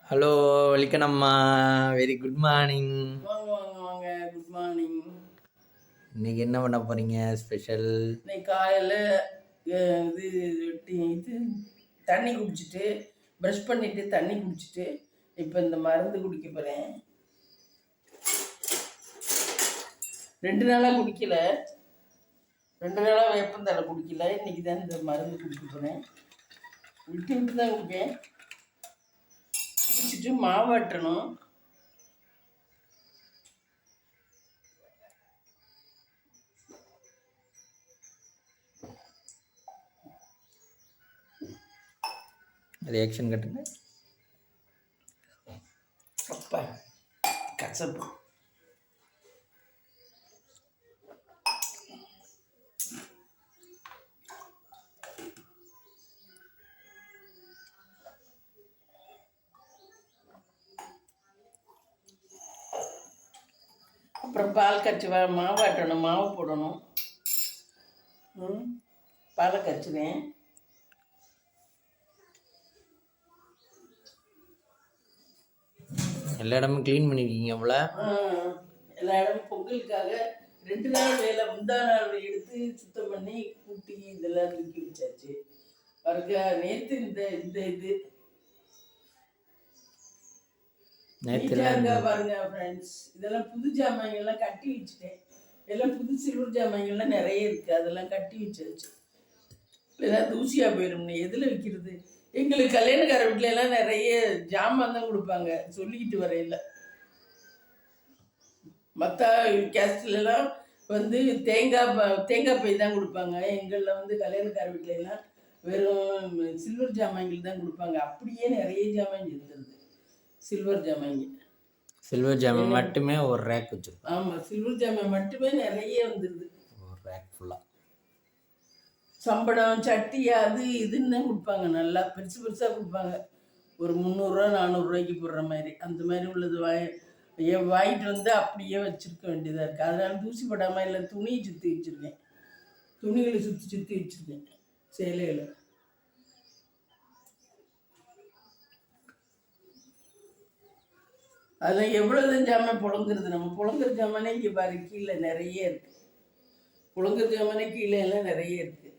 Hello வெல்கம்மா, very good morning. வாங்க வாங்க வாங்க, குட் மார்னிங். இன்னைக்கு என்ன பண்ண போறீங்க ஸ்பெஷல்? இன்னைக்கு காலையில் இது தண்ணி குடிச்சிட்டு ப்ரஷ் பண்ணிட்டு தண்ணி குடிச்சிட்டு இப்போ இந்த மருந்து குடிக்க போகிறேன். 2 நாளாக குடிக்கல, 2 நாளாக வேப்பந்தலை குடிக்கல. இன்னைக்கு தான் இந்த மருந்து குடிக்க போகிறேன். விட்டு விட்டு தான் குடிப்பேன். குடிச்சிட்டு மாவாட்டணும். ரியாக்ஷன் கட்டுங்க. அப்பா கசப்பு. அப்புறம் பால் கச்சி மாவாட்டணும், மாவு போடணும். பாலை கச்சுவேன். எல்லா இடமும் க்ளீன் பண்ணிருக்கீங்க போல. எல்லா இடமும் பொங்கலுக்காக 2 நாள் வேலை, முந்தா நாள் எடுத்து சுத்தம் பண்ணி கூட்டி இதெல்லாம் தூக்கி வச்சாச்சு. பாருங்க, நேற்று இந்த இது பாருங்க ஃப்ரெண்ட்ஸ், இதெல்லாம் புது ஜாமான்கள்லாம் கட்டி வச்சுட்டேன். எல்லாம் புது சில்வர் ஜாமான்கள்லாம் நிறைய இருக்கு, அதெல்லாம் கட்டி வச்சாச்சு. இல்லைன்னா தூசியா போயிடும்னு எதில் வைக்கிறது. எங்களுக்கு கல்யாணக்கார வீட்டில எல்லாம் நிறைய ஜாமான் தான் கொடுப்பாங்க, சொல்லிக்கிட்டு வரையில. மற்ற கேஸ்ட்லாம் வந்து தேங்காய் பை தான் கொடுப்பாங்க. எங்களில் வந்து கல்யாணக்கார வீட்டில எல்லாம் வெறும் சில்வர் ஜாமான்கள் தான் கொடுப்பாங்க. அப்படியே நிறைய ஜாமான் இருந்தது, சில்வர் ஜாமான். சில்வர் ஜாமான் மட்டுமே ஒரு ரேக் வச்சிருக்கோம். ஆமாம், சில்வர் ஜாமான் மட்டுமே நிறைய வந்துடுது, ஒரு ரேக் ஃபுல்லாக. சம்படம் சட்டி அது இதுன்னு தான் கொடுப்பாங்க. நல்லா பெருசு பெருசாக கொடுப்பாங்க. ஒரு 300 400 போடுற மாதிரி, அந்த மாதிரி உள்ளது வாங்கிட்டு வந்து அப்படியே வச்சுருக்க வேண்டியதாக இருக்குது. அதனால தூசி படாமல் இல்லை, துணியை சுற்றி வச்சுருக்கேன். துணிகளை சுற்றி வச்சுருக்கேன் சேலையில். அதெல்லாம் எவ்வளோதான் ஜாமான் புழங்குறது. நம்ம புழங்குற ஜாமானே இங்கே பாரு, கீழே நிறைய இருக்குது. புழங்குற ஜாமானே கீழே எல்லாம் நிறைய இருக்குது.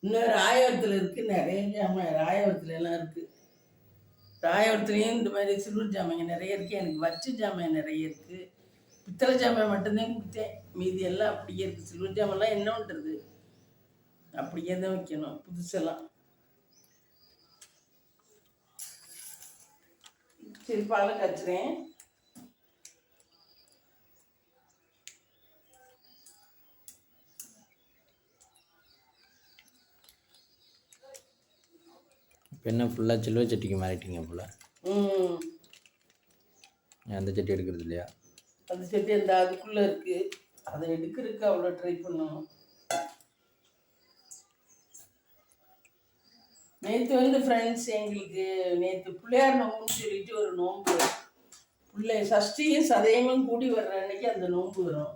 இன்னும் ராயவரத்தில் இருக்குது நிறைய ஜாமான், ராயவரத்துல எல்லாம் இருக்குது. ராயவரத்துலேயும் இந்த மாதிரி சில்வர் ஜாமாங்க நிறைய இருக்குது. எனக்கு வச்ச ஜாமான் நிறைய இருக்குது. பித்தளை ஜாமான் மட்டும்தான் கொடுத்தேன், மீதி எல்லாம் அப்படியே இருக்குது. சில்வர் ஜாமெல்லாம் என்ன பண்ணுறது, அப்படியே தான் வைக்கணும் புதுசெல்லாம். சரி, பாலை காய்ச்சுறேன். இப்போ என்ன ஃபுல்லாக சில்வர் சட்டிக்கு மாறிட்டீங்க போல. அந்த சட்டி எடுக்கிறது இல்லையா? அந்த சட்டி அந்த அதுக்குள்ளே இருக்குது, அதை எடுக்கிறதுக்கு அவ்வளோ ட்ரை பண்ணணும். நேற்று வந்து ஃப்ரெண்ட்ஸ், எங்களுக்கு நேற்று பிள்ளையார் நோம்புன்னு சொல்லிட்டு ஒரு நோன்பு. சஷ்டியும் சதயமும் கூடி வர்ற அன்னைக்கு அந்த நோன்பு வரும்,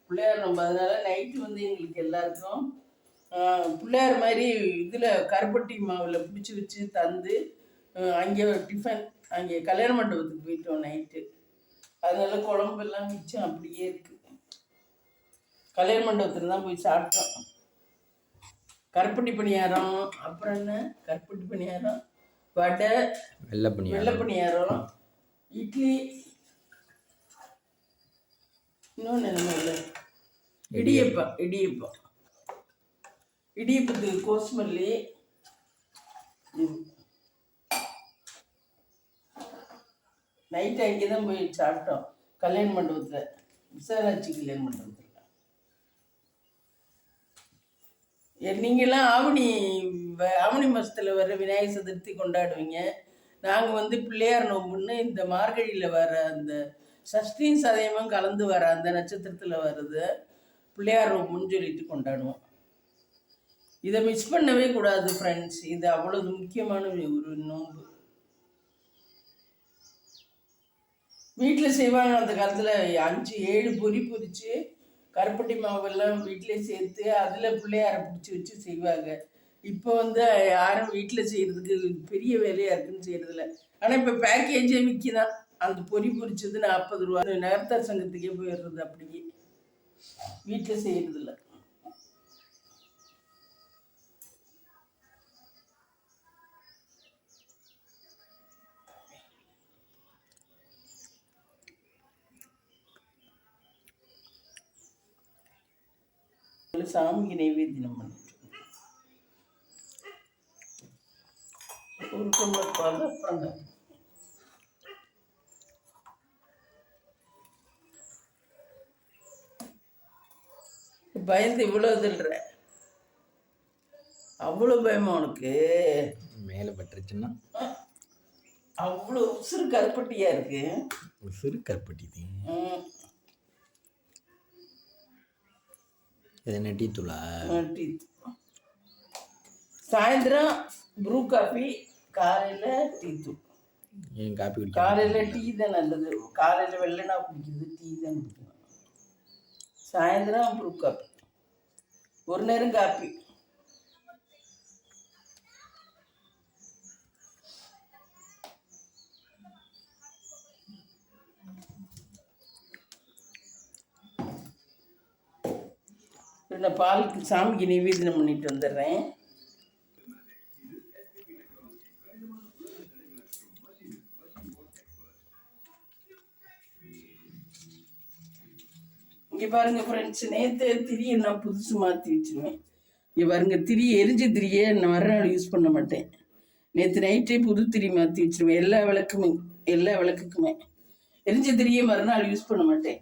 பிள்ளையார் நோம்பு. அதனால நைட்டு வந்து எங்களுக்கு எல்லாருக்கும் பிள்ளையார் மாதிரி இதில் கருப்பட்டி மாவில் பிடிச்சி வச்சு தந்து, அங்கே டிஃபன், அங்கே கல்யாண மண்டபத்துக்கு போயிட்டோம் நைட்டு. அதனால குழம்பெல்லாம் மிச்சம் அப்படியே இருக்குது. கல்யாண மண்டபத்தில் தான் போய் சாப்பிட்டோம். கருப்பட்டி பணியாரம், அப்புறம் என்ன, கருப்பட்டி பணியாரம், வடை, வெள்ளை பணியாரம், இட்லி, இன்னொன்று என்ன இல்லை, இடியப்பம். இடியப்பத்துக்கு கோஸ்மல்லி. நைட்டு அங்கே தான் போய் சாப்பிட்டோம், கல்யாண மண்டபத்தில், விசாலாட்சி கல்யாண மண்டபத்தில். நீங்கள்லாம் ஆவணி மாதத்தில் வர விநாயகர் சதுர்த்தி கொண்டாடுவீங்க. நாங்கள் வந்து பிள்ளையார் நோம்புன்னு இந்த மார்கழியில் வர அந்த சஷ்டியும் சதயமும் கலந்து வர அந்த நட்சத்திரத்தில் வர்றது பிள்ளையார் நோம்புன்னு சொல்லிட்டு கொண்டாடுவோம். இதை மிஸ் பண்ணவே கூடாது ஃப்ரெண்ட்ஸ், இது அவ்வளவு முக்கியமான ஒரு நோன்பு. வீட்டில் செய்வாங்க அந்த காலத்தில், 5-7 பொரி பொரித்து கருப்பட்டி மாவெல்லாம் வீட்டிலே சேர்த்து அதில் பிள்ளையாரை பிடிச்சி வச்சு செய்வாங்க. இப்போ வந்து யாரும் வீட்டில் செய்கிறதுக்கு பெரிய வேலையாக இருக்குன்னு செய்கிறதில்ல. ஆனால் இப்போ பேக்கேஜே விற்கிதான். அந்த பொரி பொரிச்சது 40 ரூபா. நகர்த்தார் சங்கத்துக்கே போயிடுறது அப்படியே. வீட்டில் செய்கிறதில்ல. சாமிக்கு நைவேத்தியம் பண்ணிட்டு ஒரு டம்ளர் பால் அப்புறம் பயந்து இவ்வளோ இதுல்ற அவ்வளோ பயமா உனக்கு? மேலே பட்டுருச்சுன்னா அவ்வளோ உசுறு கருப்பட்டியா இருக்கு. உசுறு கருப்பட்டி இது என்ன டீ தூளா? டீ. சாயந்தரம் ப்ரூ காஃபி, காலையில் டீ தூள். ஏன் காப்பி குடிக்க? காலையில் டீ தான் நல்லது. காலையில் வெள்ளனா குடிக்கிறது டீ தான் குடிக்கணும். சாயந்தரம் ப்ரூ காஃபி, ஒரு நேரம் காப்பி. நான் பாலுக்கு சாமிக்கு நிவேதனம் பண்ணிட்டு வந்துடுறேன். இங்கே பாருங்க ஃப்ரெண்ட்ஸ், நேற்று திரியை நான் புதுசு மாற்றி வச்சுருவேன். இங்கே பாருங்க, திரி எரிஞ்ச திரியை நான் மறுநாள் யூஸ் பண்ண மாட்டேன். நேற்று நைட்டே புது திரி மாற்றி வச்சுருவேன். எல்லா விளக்குக்குமே எரிஞ்ச திரியை மறுநாள் யூஸ் பண்ண மாட்டேன்.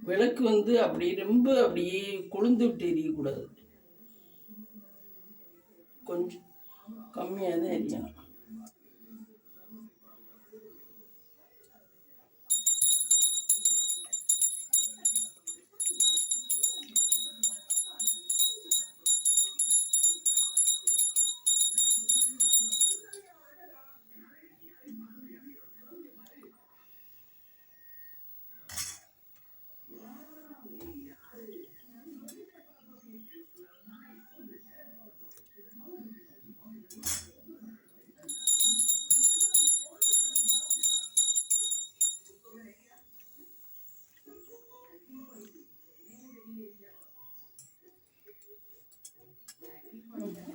விளக்கு வந்து அப்படி ரொம்ப அப்படியே கொழுந்து விட்டு எரியக்கூடாது. கொஞ்சம் கம்மியாக தான் எரியணும்.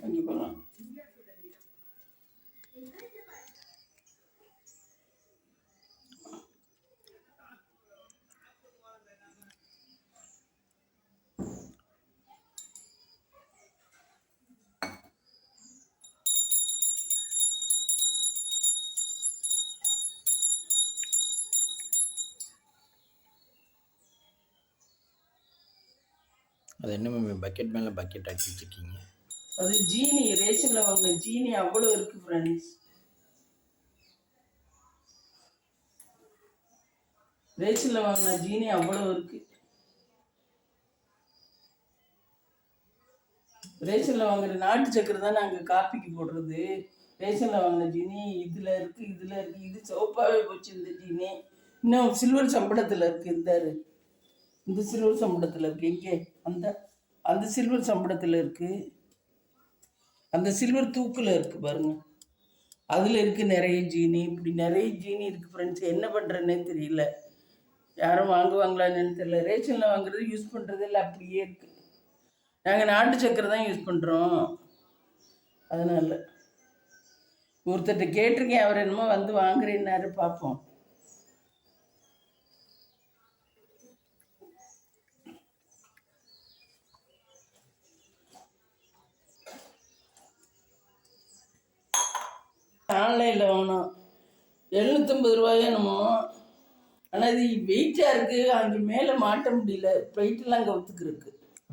அங்கே போகலாம். அது என்ன பக்கெட் மேலே பக்கெட் ஆக்கி வச்சுருக்கீங்க? அது ஜீனி, ரேஷனில் வாங்கின ஜீனி அவ்வளோ இருக்குது ஃப்ரெண்ட்ஸ். ரேஷனில் வாங்கின ஜீனி அவ்வளோ இருக்குது. ரேஷனில் வாங்குற நாட்டு சக்கரை தான் நாங்கள் காப்பிக்கு போடுறது. ரேஷனில் வாங்கின ஜீனி இதில் இருக்குது. இது சோப்பாகவே போச்சு இந்த ஜீனி. இன்னும் சில்வர் சம்பளத்தில் இருக்குது. இந்த சில்வர் சம்பளத்தில் இருக்குது. இங்கே அந்த சில்வர் சம்பளத்தில் இருக்குது. அந்த சில்வர் தூக்கில் இருக்குது பாருங்க, அதில் இருக்குது நிறைய ஜீனி. இப்படி நிறைய ஜீனி இருக்குது ஃப்ரெண்ட்ஸ். என்ன பண்ணுறேன்னே தெரியல. யாரும் வாங்குவாங்களான்னு தெரியல. ரேஷனில் வாங்குறது யூஸ் பண்ணுறது இல்லை, அப்படியே இருக்குது. நாங்கள் நாட்டு சக்கரை தான் யூஸ் பண்ணுறோம். அதனால் ஒருத்தர்கிட்ட கேட்டிருக்கேன், அவர் என்னமோ வந்து வாங்குறேன்னாரு, பார்ப்போம். ஆன்லைனில் வாங்கினோம், 750 ரூபாயோ என்னமோ. ஆனால் இது வெயிட்டாக இருக்குது, அங்கே மேலே மாட்ட முடியல, பிளேட்டெல்லாம் அங்கே ஒத்துக்கு.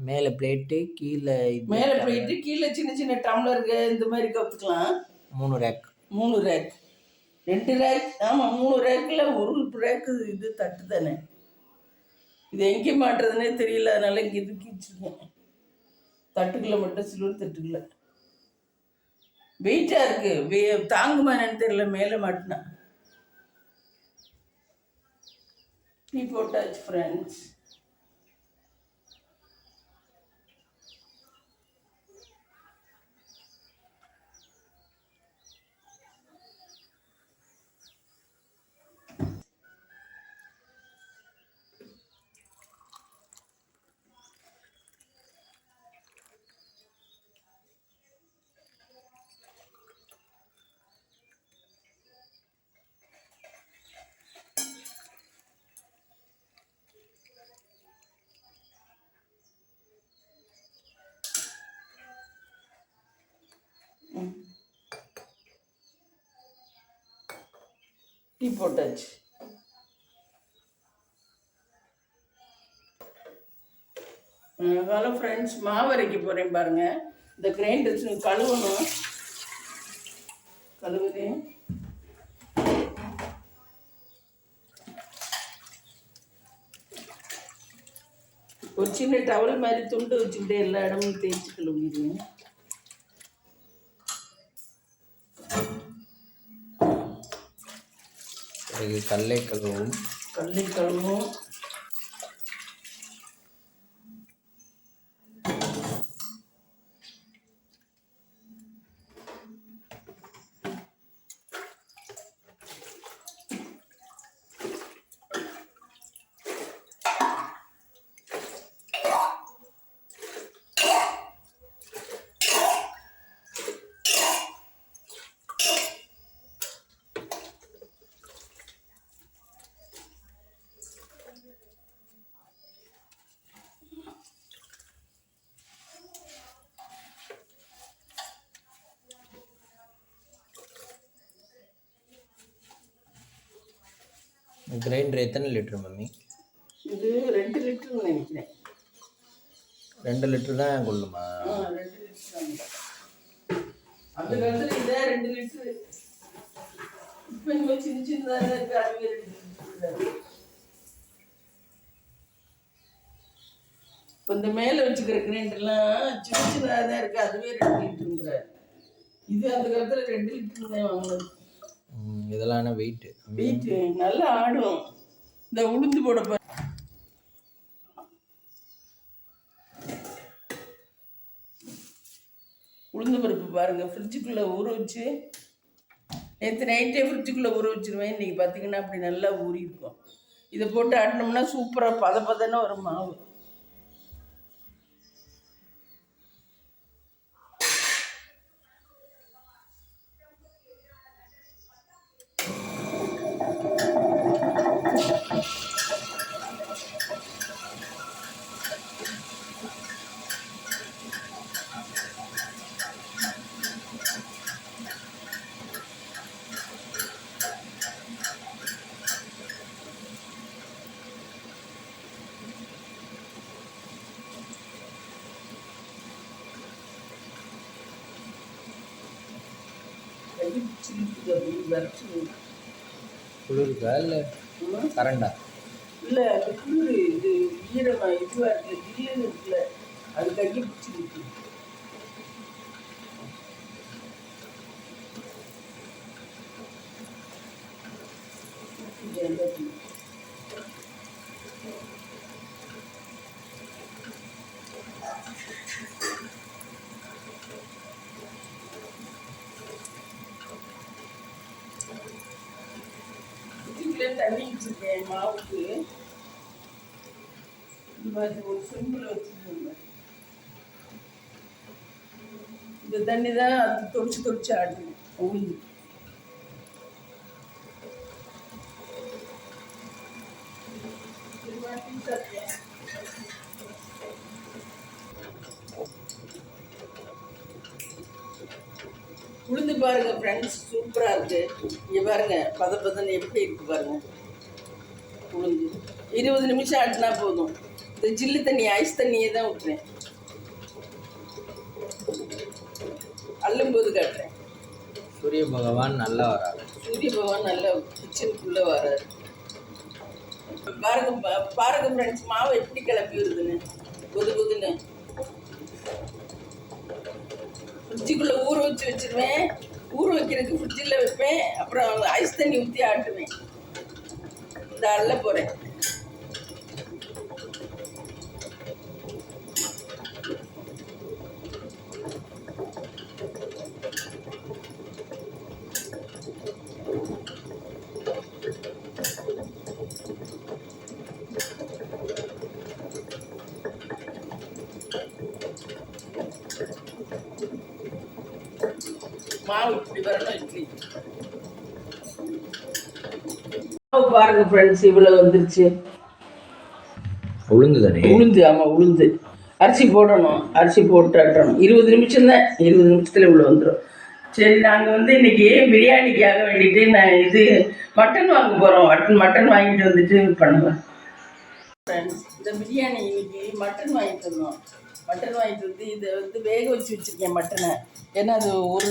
மேலே பிளேட்டு, கீழே மேலே பிளேட்டு, கீழே சின்ன சின்ன டம்ளருக்கு இந்த மாதிரி கற்றுக்கலாம். 3 ரேக், 3 ரேக், 2 ரேக். ஆமாம், 3 ரேக்கில் ஒரு ரேக்கு இது தட்டு தானே. இது எங்கே மாட்டுறதுனே தெரியல, அதனால இங்கே தூக்கி வச்சுருக்கேன். தட்டுக்குள்ளே மட்டும், சில்வர் தட்டுக்குள்ள வெயிட்டாக இருக்குது, தாங்குமா என்னன்னு தெரியல மேலே மாட்டினா. டீ போட்டாச்சு ஃப்ரெண்ட்ஸ். டீ போட்டாச்சு. ஹலோ ஃப்ரெண்ட்ஸ், மாவு அரைக்க போகிறேன் பாருங்கள். இந்த கிரைண்டர்ஸ் கழுவணும், கழுவுதேன். ஒரு சின்ன டவல் மாதிரி துண்டு வச்சுக்கிட்டே எல்லா இடமும் தேய்ச்சி கழுவிடுவேன். கடலை கழுவும், கடலை கழுவும். கிரைண்டர் எத்தனை லிட்டர் மம்மி? இது 2 லிட்டர்னு நினைக்கிறேன். 2 லிட்டர் தான் கொள்ளுமா? 2 லிட்டர் தான். அந்த காலத்தில் இதே 2 லிட்டரு. இப்போ இங்கே சின்ன சின்னதாக இருக்குது, அதுவே 2 லிட்டர். இப்போ இந்த மேலே வச்சுக்கிற கிரைண்டர்லாம் சின்ன சின்னதாக தான் இருக்குது, அதுவே 2 லிட்டருங்கிறார். இது அந்த காலத்தில் 2 லிட்டர் தான் வாங்கினது. இதெல்லாம் வெயிட்டு நல்லா ஆடும். இந்த உளுந்து போட உளுந்து பருப்பு பாருங்கள், ஃப்ரிட்ஜுக்குள்ளே ஊற வச்சு நேற்று நைட்டே ஃப்ரிட்ஜுக்குள்ளே ஊற வச்சுருவேன். இன்றைக்கி பார்த்தீங்கன்னா அப்படி நல்லா ஊறி இருக்கும். இதை போட்டு ஆட்டினோம்னா சூப்பராக பதன்னு ஒரு மாவு. குளிருக்கா இல்லை கரண்டா? இல்லை, அது குளிர். இது ஈரமாக இதுவாக இருக்குது, ஜில்லுன்னு இருக்குல்ல, அது கட்டி பிடிச்சிருக்கு. தண்ணி வச்சுருக்கேன் மாவுக்கு. இது மாதிரி ஒரு சிம்பிள் வச்சுருக்கேன். இந்த தண்ணி தான் அது தொடிச்சு ஆடணும் உளுந்து. உளுந்து பாருங்க ஃப்ரெண்ட்ஸ், சூப்பராக இருக்கு. இங்கே பாருங்க பதன்னு எப்படி இருக்கு பாருங்க. உளுந்து 20 நிமிஷம் ஆட்டினா போதும். இந்த ஜில்லு தண்ணி ஐஸ் தண்ணியை தான் ஊற்றுறேன். அள்ளும்போது காட்டுறேன். சூரிய பகவான் நல்லா வராது. சூரிய பகவான் நல்லா கிச்சனுக்குள்ளே வராது. பாருங்க ஃப்ரெண்ட்ஸ், மாவு எப்படி கிளப்பி வருதுன்னு புதுன்னு. ஃப்ரிட்ஜுக்குள்ளே ஊற வச்சிருவேன். ஊற வைக்கிறதுக்கு ஃப்ரிட்ஜில் வைப்பேன். அப்புறம் ஐஸ் தண்ணி ஊற்றி ஆட்டுவேன். இந்த அள்ள போகிறேன். மாவு இப்படி வரணும். இட்லி மாவு பாருங்க ஃப்ரெண்ட்ஸ், இவ்வளோ வந்துருச்சு. உளுந்து தானே? உளுந்து, ஆமாம் உளுந்து. அரிசி போடணும். அரிசி போட்டு ஆட்டணும். 20 நிமிஷம் தான். 20 நிமிஷத்தில் இவ்வளோ வந்துடும். சரி, நாங்கள் வந்து இன்னைக்கு பிரியாணிக்காக வேண்டிட்டு நான் இது மட்டன் வாங்க போகிறோம். மட்டன் வாங்கிட்டு வந்துட்டு பண்ணுவேன் ஃப்ரெண்ட்ஸ். இந்த பிரியாணி இன்னைக்கு மட்டன் வாங்கிட்டு வந்தோம். மட்டன் வாங்கிட்டு வந்து இதை வந்து வேக வச்சுருக்கேன் மட்டனை. ஏன்னா அது ஒரு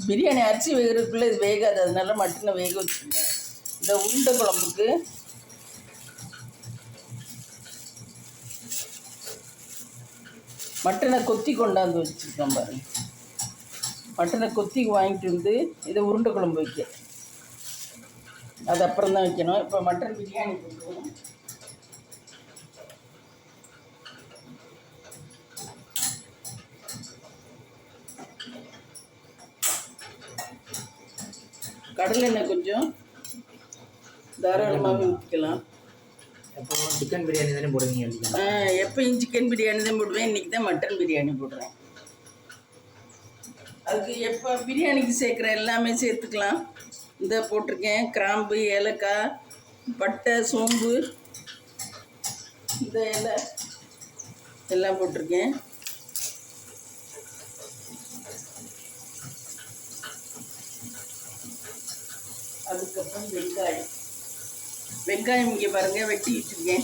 பிரியாணி அரிசி வேகிறதுக்குள்ளே இது வேகாது. அதனால மட்டனை வேக வச்சுருக்கேன். இந்த உருண்டை குழம்புக்கு மட்டனை கொத்தி கொண்டாந்து வச்சுருக்கேன் பாருங்க. மட்டனை கொத்தி வாங்கிட்டு வந்து இதை உருண்டை குழம்பு வைக்க. அது அப்புறம் தான் வைக்கணும். இப்போ மட்டன் பிரியாணி போட்டுருவோம். கடலை எண்ணெய் கொஞ்சம் தாராளமாகவே ஊற்றிக்கலாம். எப்போ சிக்கன் பிரியாணி தானே போடுவீங்க? எப்பயும் சிக்கன் பிரியாணி தான் போடுவேன். இன்றைக்கி தான் மட்டன் பிரியாணி போடுறேன். அதுக்கு எப்போ பிரியாணிக்கு சேர்க்குற எல்லாமே சேர்த்துக்கலாம். இந்த போட்டிருக்கேன் கிராம்பு, ஏலக்காய், பட்டை, சோம்பு, இந்த இலை எல்லாம் போட்டிருக்கேன். அதுக்கப்புறம் வெங்காயம் இங்கே பாருங்கள் வெட்டி வச்சுருக்கேன்.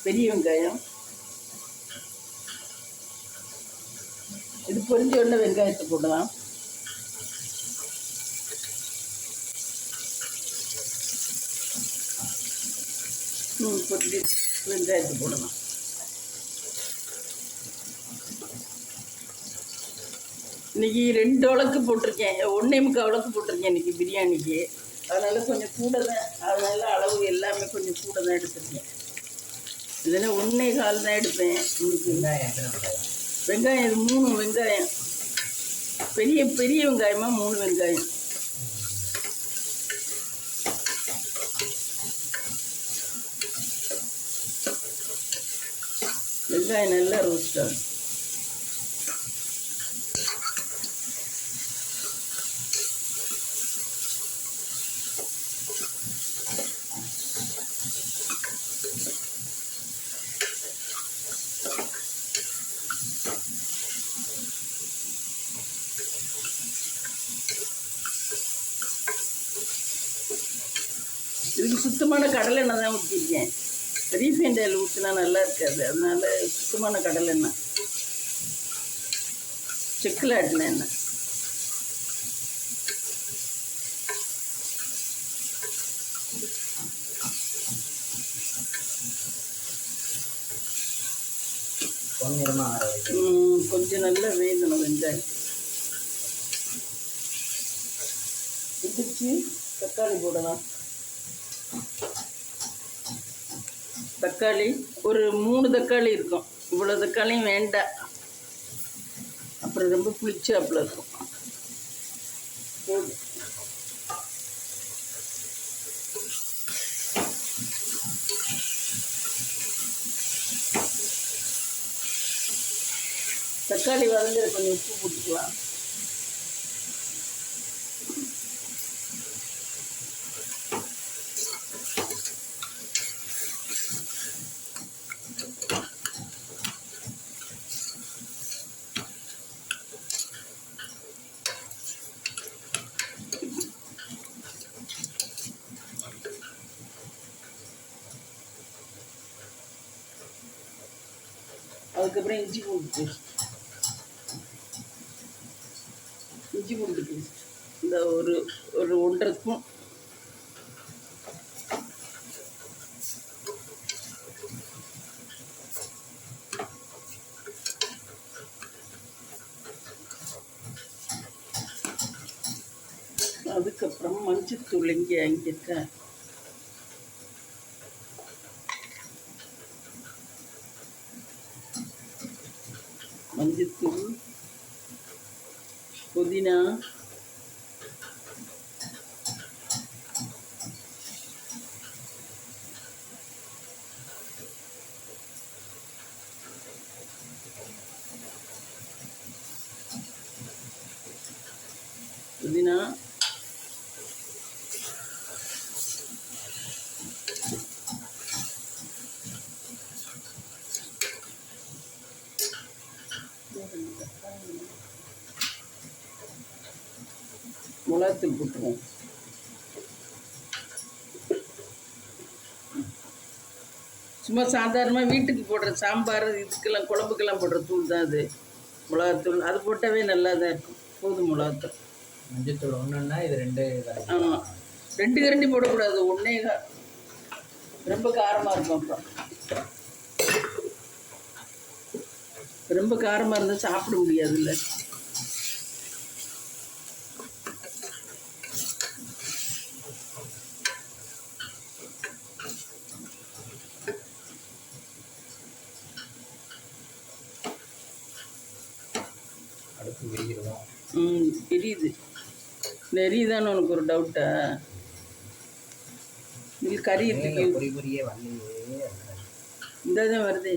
பெரிய வெங்காயம். இது பொரிஞ்ச உடனே வெங்காயத்தை போடலாம். போட்டு வெங்காயத்தை போடலாம். இன்றைக்கி 2 உலக்கு போட்டிருக்கேன். 1.25 உலக்கு போட்டிருக்கேன் இன்றைக்கி பிரியாணிக்கு. அதனால் கொஞ்சம் கூட தான். அதனால அளவு எல்லாமே கொஞ்சம் கூட தான் எடுத்துருக்கேன். இதில் 1.25 தான் எடுப்பேன் இன்னைக்கு. வெங்காயம் இது 3 வெங்காயம். பெரிய வெங்காயமாக 3 வெங்காயம். வெங்காயம் நல்லா ரோஸ்ட் ஆகும். இதுக்கு சுத்தமான கடலை எண்ணெய் தான் ஊற்றிருக்கேன். ரீஃபைண்ட் ஆயில் ஊற்றினா நல்லா இருக்காது. அதனால சுத்தமான கடலை எண்ணெய், செக்கில் ஆட்டின எண்ணெய். கொஞ்சம் நல்லா வேகணும் வெங்காயம். இடிச்சு தக்காளி போடலாம். தக்காளி ஒரு 3 தக்காளி இருக்கும். இவ்வளோ தக்காளியும் வேண்டாம், அப்புறம் ரொம்ப புளிச்சாப்பில் இருக்கும். தக்காளி வதங்குற கொஞ்சம் உப்பு போட்டுக்கலாம். அதுக்கப்புறம் இஞ்சி பூண்டு பேஸ்ட் இந்த ஒரு 1.5 ஸ்பூன். அதுக்கப்புறம் மஞ்சத்தூள் இங்கே வாங்கியிருக்கேன். மஞ்சத்தூள், புதினா, புதினா, மிளகாத்தூள் போட்டுருவோம். சும்மா சாதாரணமாக வீட்டுக்கு போடுற சாம்பார் இதுக்கெல்லாம் குழம்புக்கெல்லாம் போடுற தூள் தான் அது. மிளகாத்தூள் அது போட்டாவே நல்லா தான் இருக்கும். போதும் மிளகாத்தூள். மஞ்சத்தூள் ஒன்றுன்னா இது 2. ஆமாம், 2 கரண்டி போடக்கூடாது, 1 ரொம்ப காரமாக இருக்கும். அப்புறம் ரொம்ப காரமாக இருந்தால் சாப்பிட முடியாதுல்ல. அடுப்பு விரிகிறதா? எரியுது. எரியுதான்னு உனக்கு ஒரு டவுட்டா? இது கறி பொறி பொரியே வரலையே. இந்த தான் வருது.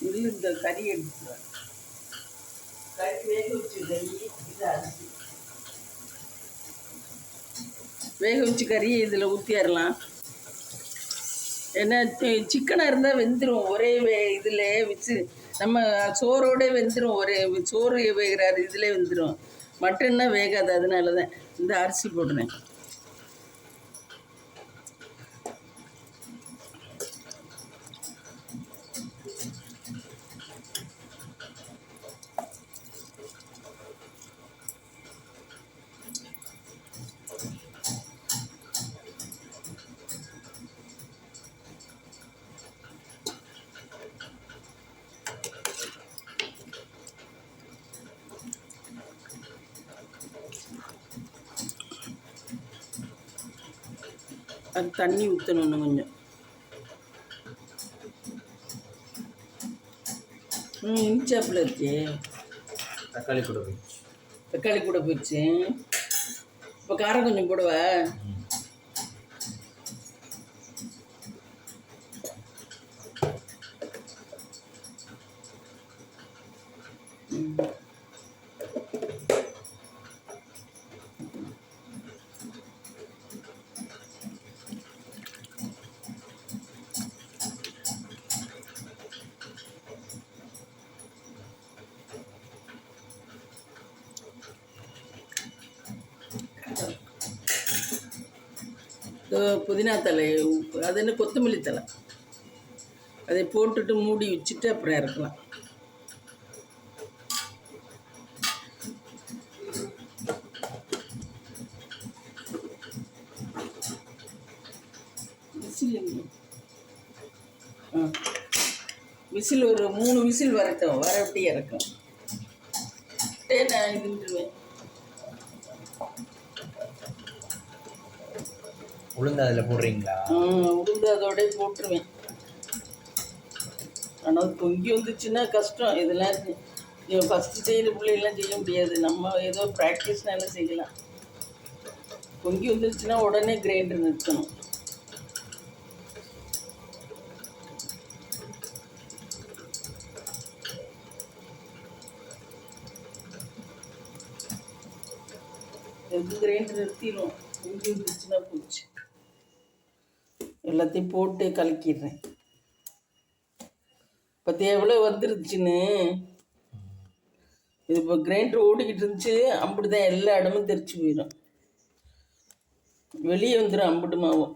இல்லை, இந்த கறி எடுத்து கறி வேக வச்சு கறி இது அரிசி வேக வச்சு கறியை இதில் ஊற்றிடலாம். ஏன்னா சிக்கனாக இருந்தால் வெந்துடும் ஒரே இதில் வச்சு. நம்ம சோறோட வெந்துடும், ஒரே சோறு வேகிறாரு இதில் வெந்துடும். மட்டன்னா வேகாது. அதனால தான் இந்த அரிசி போடுறேன். அது தண்ணி ஊற்றணும் இன்னும் கொஞ்சம். இனிச்சாப்பில் இருக்கு. தக்காளி கூட போயிடுச்சு. தக்காளி கூட போயிடுச்சு. இப்போ காரம் கொஞ்சம் போடுவா. புதினா தலை, அது என்ன கொத்தமல்லி தலை, அதை போட்டுட்டு மூடி வச்சுட்டு அப்புறம் இறக்கலாம். விசில் ஒரு 3 விசில் வரட்டும். வரட்டி இறக்கும். நான் இதுன்றுவேன். உளுந்து அதில் போடுறீங்களா? உளுந்து அதோட போட்டுருவேன். ஆனால் பொங்கி வந்துச்சுன்னா கஷ்டம். இதெல்லாம் ஃபஸ்ட்டு செய்கிற பிள்ளைகள்லாம் செய்ய முடியாது. நம்ம ஏதோ ப்ராக்டிஸ்னால செய்யலாம். பொங்கி வந்துச்சுன்னா உடனே கிரைண்டர் நிறுத்தணும். கிரைண்டர் நிறுத்திடும். இஞ்சி விட்டுச்சுன்னா போச்சு. எல்லாத்தையும் போட்டு கலக்கிடுறேன். பற்றி எவ்வளோ வந்துருச்சுன்னு. இது இப்போ கிரைண்டர் ஓடிக்கிட்டு இருந்துச்சு. அம்புட்டு தான் எல்லா இடமும் தெரிச்சு போயிடும். வெளியே வந்துடும் அம்புட்டு மாவும்.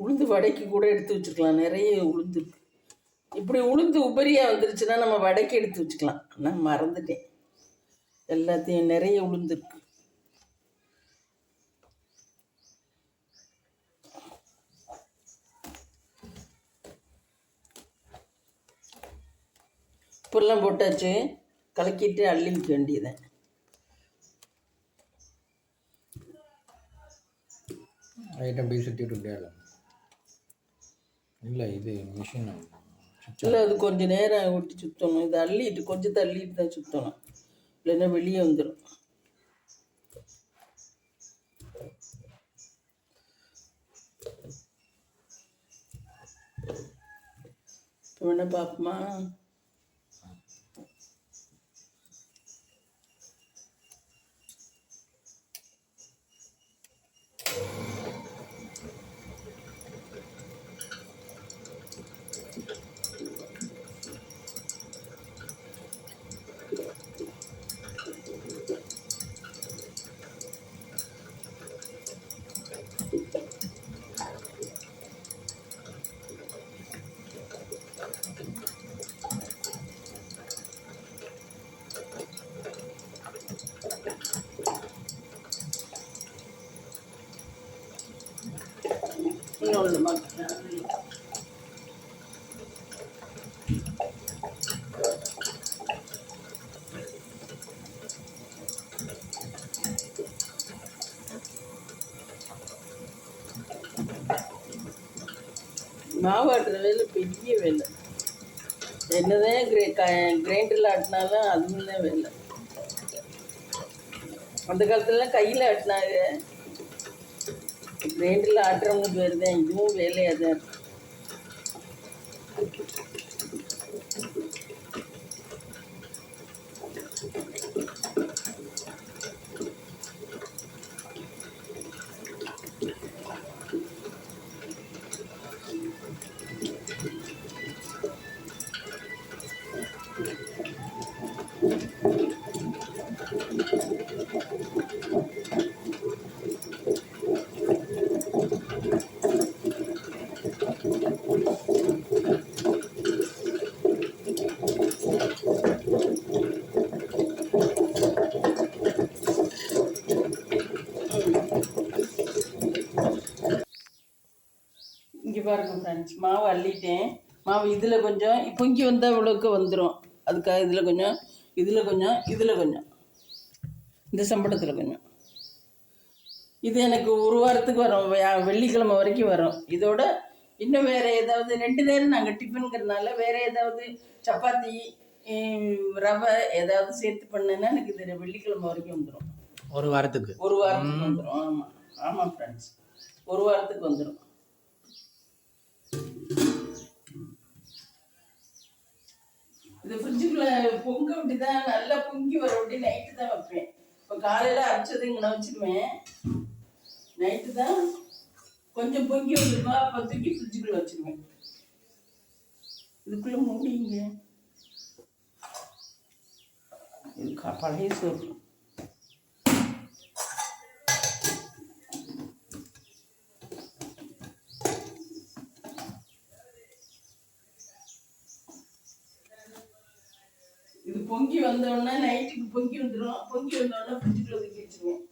உளுந்து வடைக்கு கூட எடுத்து வச்சுக்கலாம். நிறைய உளுந்து இருக்கு. இப்படி உளுந்து உபரியாக வந்துருச்சுன்னா நம்ம வடைக்கு எடுத்து வச்சுக்கலாம். நான் மறந்துட்டேன். எல்லாத்தையும் நிறைய உளுந்து இருக்கு. இப்பெல்லாம் போட்டாச்சு. கலக்கிட்டு அள்ளி வைக்க வேண்டியதான். ஐட்டம் போய் சுற்றி விட்டு இல்லை, இது மிஷின் இல்லை, அது கொஞ்சம் நேரம் விட்டு சுற்றணும். இதை அள்ளிட்டு கொஞ்சம் தள்ளிட்டு தான் சுற்றணும், இல்லைன்னா வெளியே வந்துடும். இப்போ வேணா பார்ப்போமா? இன்னொன்று மாட்டேன். மாவாட்டுற வேலை பெரிய வேலை. என்னதான் கிரைண்டரில் ஆட்டினாலும் அதுவும் தான் வேலை. அந்த காலத்துலலாம் கையில் ஆட்டினாங்க. கிரைண்டரில் ஆட்டுறவங்க பேர் தான். இதுவும் வேலையாக தான் இருக்கும். இங்கே பாருங்கள் ஃப்ரெண்ட்ஸ், மாவு அள்ளிட்டேன். மாவு இதில் கொஞ்சம் பொங்கி வந்தால் இவ்வளோக்கு வந்துடும். அதுக்காக இதில் கொஞ்சம், இதில் கொஞ்சம், இதில் கொஞ்சம், இந்த சம்பளத்தில் கொஞ்சம். இது எனக்கு ஒரு வாரத்துக்கு வரும். வெள்ளிக்கிழமை வரைக்கும் வரும். இதோட இன்னும் வேறு ஏதாவது 2 நேரம் நாங்கள் டிஃபனுங்கிறதுனால வேறு ஏதாவது சப்பாத்தி, ரவை ஏதாவது சேர்த்து பண்ணேன்னா எனக்கு இது வெள்ளிக்கிழமை வரைக்கும் வந்துடும். ஒரு வாரத்துக்கு வந்துடும். ஆமாம் ஆமாம் ஃப்ரெண்ட்ஸ், ஒரு வாரத்துக்கு வந்துடும். இது ஃப்ரிட்ஜுக்குள்ளே பொங்க விட்டு தான் நல்லா பொங்கி வர விட்டு நைட்டு தான் வைப்பேன். இப்போ காலையில் அரைச்சது இங்கே வச்சுக்குவேன். நைட்டு தான் கொஞ்சம் பொங்கி வந்துருக்கோம். அப்போ தூக்கி ஃப்ரிட்ஜுக்குள்ளே வச்சுக்குவேன். இதுக்குள்ளே மூடிங்க. இது பழைய சோறு. இது பொங்கி வந்தோடனே நைட்டுக்கு பொங்கி வந்துடும். பொங்கி வந்தோடனே ஃப்ரிட்ஜுக்குள்ள ஒதுக்கி வச்சுருவேன்.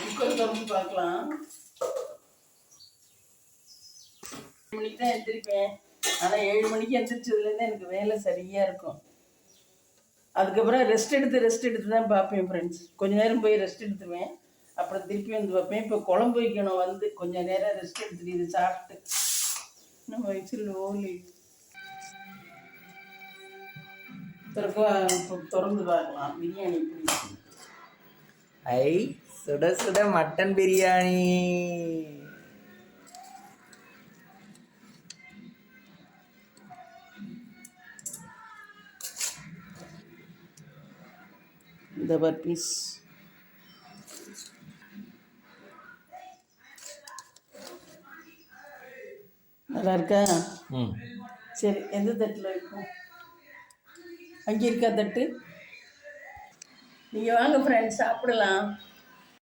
குக்கர் திறந்து பார்க்கலாம். 7 மணிக்கு தான் எழுந்திரிப்பேன். ஆனால் 7 மணிக்கு எழுந்திரிச்சதுலேருந்து எனக்கு வேலை சரியாக இருக்கும். அதுக்கப்புறம் ரெஸ்ட் எடுத்து தான் பார்ப்பேன் ஃப்ரெண்ட்ஸ். கொஞ்ச நேரம் போய் ரெஸ்ட் எடுத்துருவேன். அப்புறம் திருப்பி வந்து வைப்பேன். இப்போ குழம்பு வைக்கணும், வந்து கொஞ்சம் நேரம் ரெஸ்ட் எடுத்துட்டு இது சாப்பிட்டு நம்ம வச்சில் ஓலி திறந்து பார்க்கலாம் பிரியாணி. ஐ சுட சுட மட்டன் பிரியாணி. இந்த பீஸ் நல்லா இருக்கா? சரி, எந்த தட்டில் வைப்போம்? அங்கே இருக்கா தட்டு? நீங்கள் வாங்க ஃப்ரெண்ட்ஸ், சாப்பிடலாம்.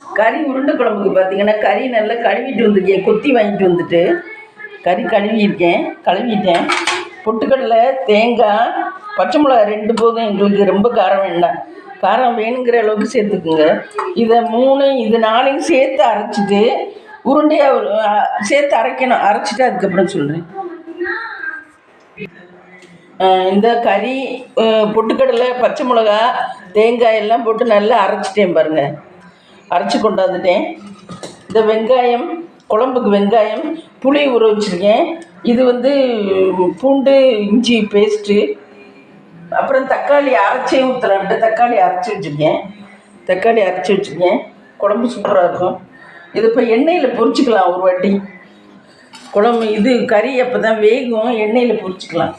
கறி உருண்டை குழம்புக்கு பார்த்தீங்கன்னா கறி நல்லா கழுவிட்டு வந்துருக்கேன். கொத்தி வாங்கிட்டு வந்துட்டு கறி கழுவிட்டேன். பொட்டுக்கடலை, தேங்காய், பச்சை மிளகா 2 போதும். எங்களுக்கு ரொம்ப காரம் வேண்டாம். காரம் வேணுங்கிற அளவுக்கு சேர்த்துக்குங்க. இது 4 சேர்த்து அரைச்சிட்டு உருண்டையாக சேர்த்து அரைக்கணும். அரைச்சிட்டு அதுக்கப்புறம் சொல்கிறேன். இந்த கறி, பொட்டுக்கடலை, பச்சை மிளகா, தேங்காய் எல்லாம் போட்டு நல்லா அரைச்சிட்டேன் பாருங்கள். அரைச்சி கொண்டாந்துட்டேன். இந்த வெங்காயம், குழம்புக்கு வெங்காயம், புளி ஊற வச்சுருக்கேன். இது பூண்டு இஞ்சி பேஸ்ட்டு. அப்புறம் தக்காளி அரைச்சே ஊற்றலான்ட்டு தக்காளி அரைச்சி வச்சுருக்கேன். குழம்பு சூப்பராக இருக்கும். இது இப்போ எண்ணெயில் பொரிச்சிக்கலாம் ஒரு வாட்டி. குழம்பு இது கறி அப்போ தான் வேகும். எண்ணெயில் பொரிச்சிக்கலாம்.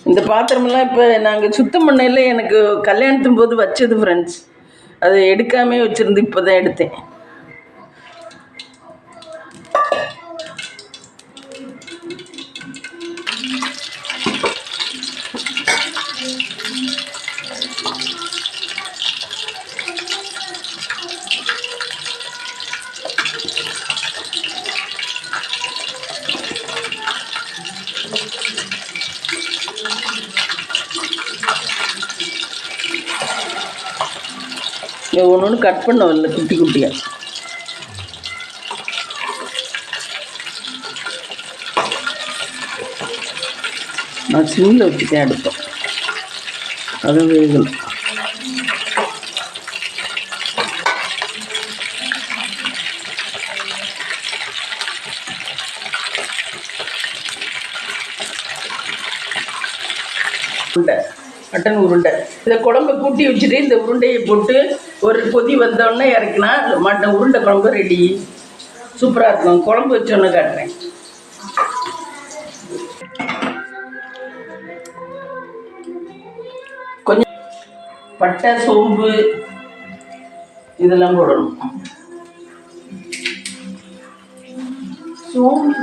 இந்த பாத்திரமெல்லாம் இப்போ நாங்கள் சுத்தம் பண்ணையில் எனக்கு கல்யாணத்தும் போது வச்சது ஃப்ரெண்ட்ஸ். அது எடுக்காமே வச்சுருந்து இப்போ தான் எடுத்தேன். ஒன்று கட் பண்ண வரல குட்டி குட்டியாக. நான் சிம்மில் வச்சுட்டேன் அடுப்பேன். அது வேகணும். மட்டன் உருண்டை இதை குழம்பு கூட்டி வச்சுட்டு இந்த உருண்டையை போட்டு ஒரு கொதி வந்தோடனே இறக்கலாம். மட்டன் உருண்டை குழம்பு ரெடி. சூப்பராக இருக்கும். குழம்பு வச்சோன்னு காட்டுறேன். கொஞ்சம் பட்டை, சோம்பு இதெல்லாம் போடணும். சோம்பு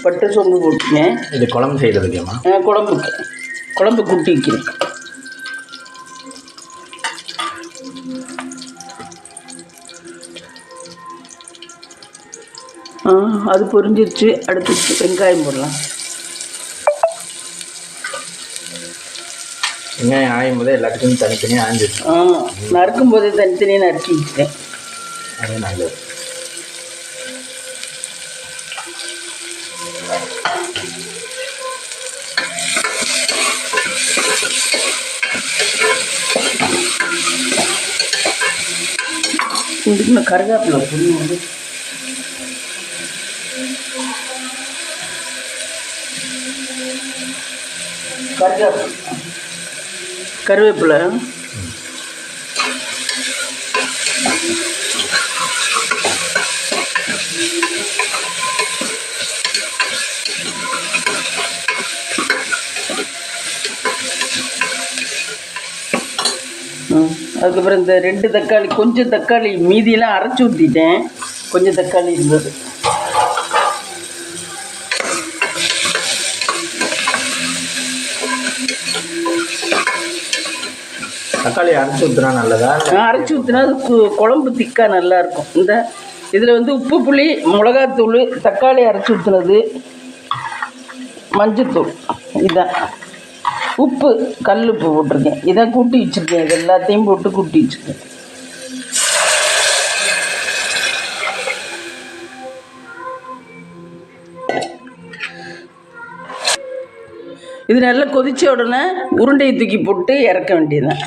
பட்டை சோம்பு போட்டுக்கேன். இது குழம்பு செய்கிறதுக்கேம்மா? குழம்பு குட்டி வைக்கிறேன். அது பொரிஞ்சிருச்சு. அடுத்து வெங்காயம் போடலாம். வெங்காயம் ஆயும் போதே எல்லாத்துக்கும் தனித்தனியாக ஆஞ்சிருச்சு. நறுக்கும் போதே தனித்தனியாக நறுக்கி வச்சுட்டேன். அதே நல்லது. இதுக்கு கருவேப்பிலை புரியுது. கருவேப்பிலை அதுக்கப்புறம் இந்த 2 தக்காளி, கொஞ்சம் தக்காளி மீதியெல்லாம் அரைச்சி ஊற்றிட்டேன். கொஞ்சம் தக்காளி இருந்தது. தக்காளி அரைச்சி ஊற்றினா நல்லதா? அரைச்சி ஊற்றினா அது குழம்பு திக்காக நல்லாயிருக்கும். இந்த இதில் உப்பு, புளி, மிளகாத்தூள், தக்காளி அரைச்சி ஊற்றுனது, மஞ்சத்தூள் இதான், உப்பு, கல் உப்பு போட்டிருக்கேன். இதை கூட்டி வச்சுருக்கேன். இது எல்லாத்தையும் போட்டு கூட்டி வச்சுருக்கேன். இது நல்லா கொதிச்ச உடனே உருண்டையை தூக்கி போட்டு இறக்க வேண்டியதுதான்.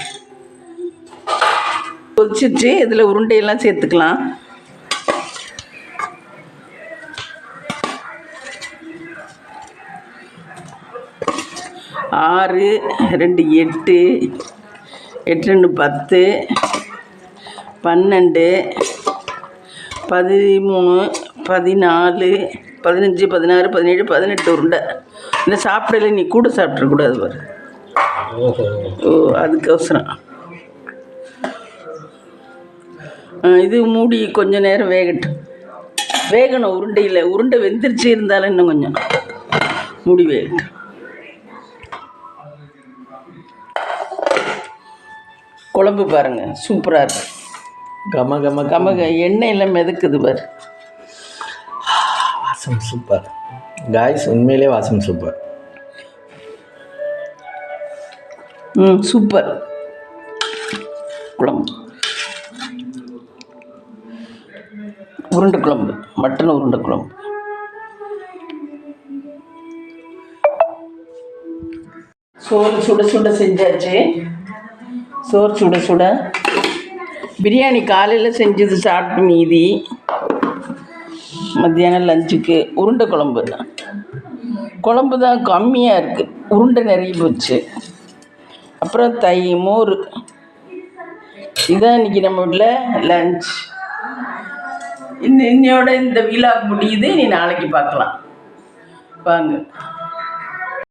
கொதிச்சிச்சு. இதில் உருண்டையெல்லாம் சேர்த்துக்கலாம். ஆறு 2 8 8 2 10 12 13 14 15 16 17 18 உருண்டை. இந்த சாப்பிடல நீ கூட சாப்பிட்றக்கூடாது பாரு. ஓ, அதுக்கோசரம். இது மூடி கொஞ்ச நேரம் வேகணும். உருண்டை வெந்துருச்சு, இருந்தாலும் இன்னும் கொஞ்சம் மூடி வேகட்டும். குழம்பு பாருங்க, சூப்பராக இருக்கு. கம கம கமக எண்ணெயில் மிதக்குது பாரு. வாசம் சூப்பர் காய்ஸ், உண்மையிலே வாசம் சூப்பர். சூப்பர் குழம்பு. உருண்டை குழம்பு, மட்டன் உருண்டை குழம்பு. சோறு சுட சுட செஞ்சாச்சு. சோறு சுட சுட. பிரியாணி காலையில் செஞ்சது சாப்பிட்டு மீதி. மத்தியானம் லஞ்சுக்கு உருண்டை குழம்பு. குழம்பு தான் கம்மியாக இருக்குது, உருண்டை நிறைய போச்சு. அப்புறம் மோர். இதுதான் இன்றைக்கி நம்ம வீட்டில் லஞ்ச். இன்னையோட இந்த விழா முடியுது. நீ நாளைக்கு பார்க்கலாம் வாங்க.